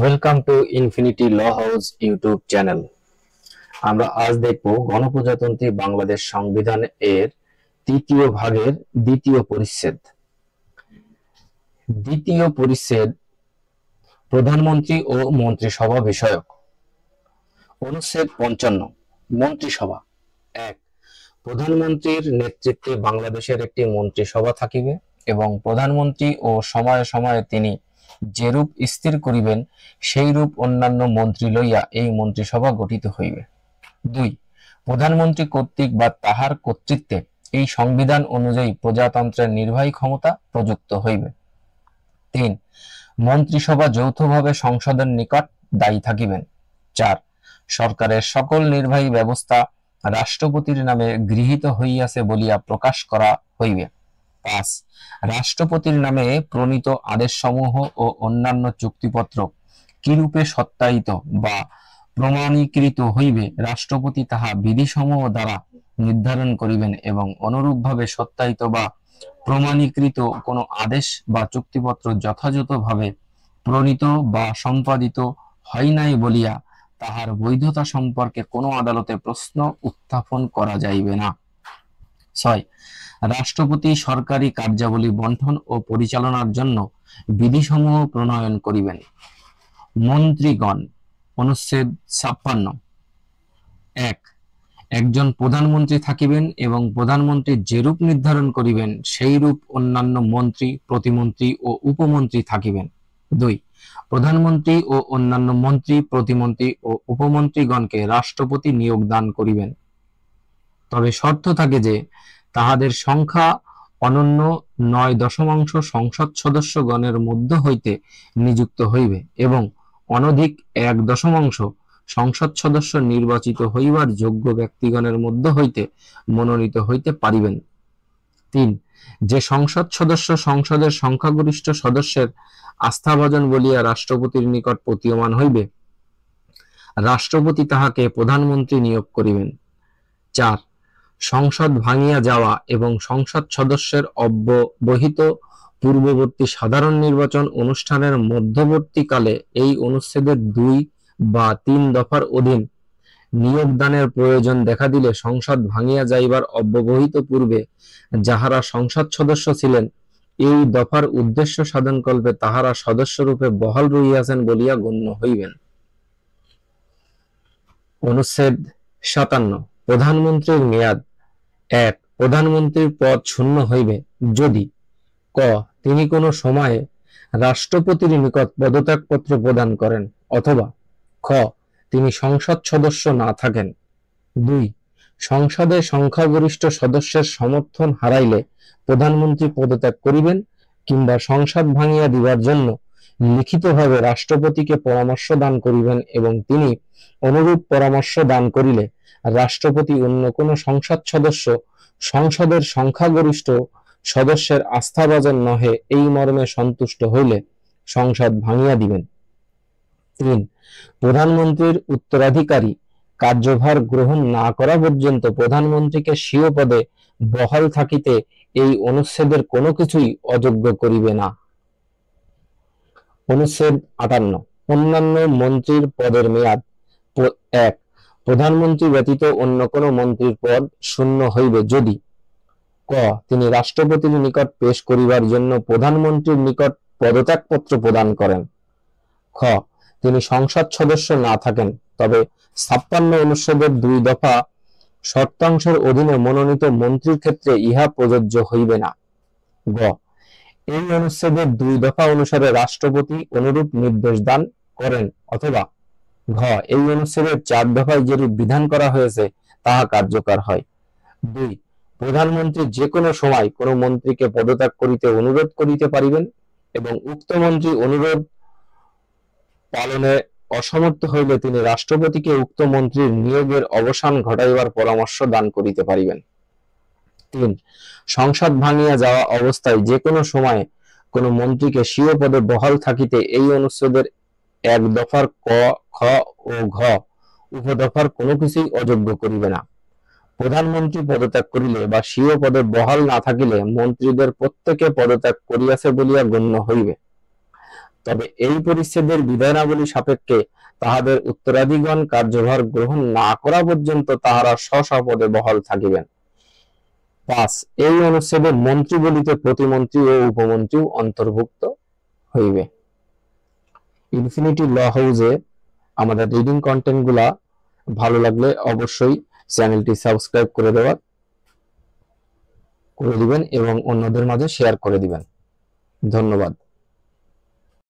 Welcome to infinity law house YouTube channel. আমরা আজ দেখব গণপ্রজাতন্ত্রী বাংলাদেশ সংবিধান এর তৃতীয় ভাগের দ্বিতীয় পরিচ্ছেদ। দ্বিতীয় পরিচ্ছেদ প্রধানমন্ত্রী ও মন্ত্রিসভা বিষয়ক। অনুচ্ছেদ ৫৫ মন্ত্রিসভা। ১. প্রধানমন্ত্রীর নেতৃত্বে বাংলাদেশের একটি মন্ত্রিসভা থাকিবে এবং প্রধানমন্ত্রী ও সময়ে সময়ে তিনি যেরূপ স্থির করিবেন সেইরূপ অন্যান্য মন্ত্রী লইয়া এই মন্ত্রিসভা গঠিত হইবে। ২. প্রধানমন্ত্রী কর্তৃক বা তাহার কর্তৃত্বে এই সংবিধান অনুযায়ী প্রজাতন্ত্রের নির্বাহী ক্ষমতা প্রযুক্ত হইবে। ৩. মন্ত্রিসভা যৌথভাবে সংসদের নিকট দায়ী থাকিবেন। ৪. সরকারের সকল নির্বাহী ব্যবস্থা রাষ্ট্রপতির নামে গৃহীত হইয়াছে বলিয়া প্রকাশ করা হইবে। ৫. রাষ্ট্রপতির নামে প্রণীত আদেশসমূহ ও অন্যান্য চুক্তিপত্র কিরূপে সত্যায়িত বা প্রমাণীকৃত হইবে রাষ্ট্রপতি তাহা বিধিসমূহ দ্বারা নির্ধারণ করিবেন এবং অনুরূপভাবে সত্যায়িত বা প্রমাণীকৃত কোন আদেশ বা চুক্তিপত্র যথাযথভাবে প্রণীত বা সম্পাদিত হয় নাই বলিয়া তাহার বৈধতা সম্পর্কে কোনো আদালতে প্রশ্ন উত্থাপন করা যাইবে না। ৬. রাষ্ট্রপতি সরকারি কার্যাবলী বণ্টন ও পরিচালনার জন্য বিধিসমূহ প্রণয়ন করিবেন। মন্ত্রীগণ। অনুচ্ছেদ ৫৬। ১. একজন প্রধানমন্ত্রী থাকিবেন এবং প্রধানমন্ত্রী যেরূপ নির্ধারণ করিবেন সেইরূপ অন্যান্য মন্ত্রী, প্রতিমন্ত্রী ও উপমন্ত্রী থাকিবেন। ২. প্রধানমন্ত্রী ও অন্যান্য মন্ত্রী, প্রতিমন্ত্রী ও উপমন্ত্রীগণকে রাষ্ট্রপতি নিয়োগ দান করিবেন, তবে শর্ত থাকে যে তাহাদের সংখ্যা অনন্য ৯ সংসদ সদস্যগণের মধ্য হইতে নিযুক্ত হইবে এবং অনধিক ১ সংসদ সদস্য নির্বাচিত হইবার যোগ্য ব্যক্তিগণের মধ্য হইতে মনোনীত হইতে পারিবেন। ৩. যে সংসদ সদস্য সংসদের সংখ্যাগরিষ্ঠ সদস্যের আস্থাভাজন বলিয়া রাষ্ট্রপতির নিকট প্রতীয়মান হইবে, রাষ্ট্রপতি তাহাকে প্রধানমন্ত্রী নিয়োগ করিবেন। ৪. সংসদ ভাঙিয়া যাওয়া এবং সংসদ সদস্যের অব্যবহিত পূর্ববর্তী সাধারণ নির্বাচন অনুষ্ঠানের মধ্যবর্তীকালে এই অনুচ্ছেদের ২ বা ৩ দফার অধীন নিয়োগদানের প্রয়োজন দেখা দিলে সংসদ ভাঙিয়া যাইবার অব্যবহিত পূর্বে যাহারা সংসদ সদস্য ছিলেন এই দফার উদ্দেশ্য সাধনকল্পে তাহারা সদস্যরূপে বহাল রহিয়াছেন বলিয়া গণ্য হইবেন। অনুচ্ছেদ ৫৭। প্রধানমন্ত্রীর মেয়াদ। ১. প্রধানমন্ত্রীর পদ শূন্য হইবে যদি ক. তিনি কোন সময়ে রাষ্ট্রপতির নিকট পদত্যাগপত্র প্রদান করেন অথবা খ. তিনি সংসদ সদস্য না থাকেন। ২. সংসদে সংখ্যাগরিষ্ঠ সদস্যের সমর্থন হারাইলে প্রধানমন্ত্রী পদত্যাগ করিবেন কিংবা সংসদ ভাঙিয়া দিবার জন্য লিখিতভাবে রাষ্ট্রপতিকে পরামর্শ দান করিবেন এবং তিনি অনুরূপ পরামর্শ দান করিলে রাষ্ট্রপতি অন্য কোন সংসদ সদস্য সংসদের সংখ্যাগরিষ্ঠ সদস্যের আস্থাভাজন নহে এই মর্মে সন্তুষ্ট হইলে সংসদ ভাঙিয়া দিবেন। ৩. প্রধানমন্ত্রীর উত্তরাধিকারী কার্যভার গ্রহণ না করা পর্যন্ত প্রধানমন্ত্রীকে স্বীয় পদে বহাল থাকিতে এই অনুচ্ছেদের কোনো কিছুই অযোগ্য করিবে না। অনুচ্ছেদ ৫৮। অন্যান্য মন্ত্রীর পদের মেয়াদ। ১. প্রধানমন্ত্রী ব্যতীত অন্য কোন মন্ত্রীর পদ শূন্য হইবে যদি ক. তিনি রাষ্ট্রপতির নিকট পেশ করিবার জন্য প্রধানমন্ত্রীর নিকট পদত্যাগপত্র প্রদান করেন, খ. তিনি সংসদ সদস্য না থাকেন তবে ৫৬ অনুচ্ছেদের ২ দফা শর্তাংশের অধীনে মনোনীত মন্ত্রীর ক্ষেত্রে ইহা প্রযোজ্য হইবে না, গ. এই অনুচ্ছেদের ২ দফা অনুসারে রাষ্ট্রপতি অনুরূপ নির্দেশ দান করেন অথবা ঘ. এই অনুচ্ছেদের ৪ দফায় যেরূপ বিধান করা হয়েছে তাহা কার্যকর হয়। ২. প্রধানমন্ত্রী যে কোনো সময় কোন মন্ত্রীকে পদত্যাগ করিতে অনুরোধ করিতে পারিবেন এবং উক্ত মন্ত্রী অনুরোধ পালনে অসমর্থ হইলে তিনি রাষ্ট্রপতিকে উক্ত মন্ত্রীর নিয়োগের অবসান ঘটাইবার পরামর্শ দান করিতে পারিবেন। ৩. সংসদ ভাঙিয়া যাওয়া অবস্থায় যে কোনো সময়ে কোন মন্ত্রীকে স্বীয় পদে বহাল থাকিতে এই অনুচ্ছেদের ১ দফার ক, খ ও ঘ উপদফার কোনো কিছুই অযোগ্য করিবে না। প্রধানমন্ত্রী পদত্যাগ করিলে বা স্বীয় পদে বহাল না থাকিলে মন্ত্রীদের প্রত্যেকে পদত্যাগ করিয়াছে বলিয়া গণ্য হইবে। তবে এই পরিচ্ছেদের বিধানাবলী সাপেক্ষে তাহাদের উত্তরাধিগণ কার্যভার গ্রহণ না করা পর্যন্ত তাহারা স্ব পদে বহাল থাকিবেন। 5 এই অনুচ্ছেদে মন্ত্রী বলিতে প্রতিমন্ত্রী ও উপমন্ত্রীও অন্তর্ভুক্ত হইবে। ইনফিনিটি ল হাউসে আমাদের রিডিং কন্টেন্ট গুলা ভালো লাগলে অবশ্যই চ্যানেলটি সাবস্ক্রাইব করে দিবেন এবং অন্যদের মাঝে শেয়ার করে দিবেন। ধন্যবাদ।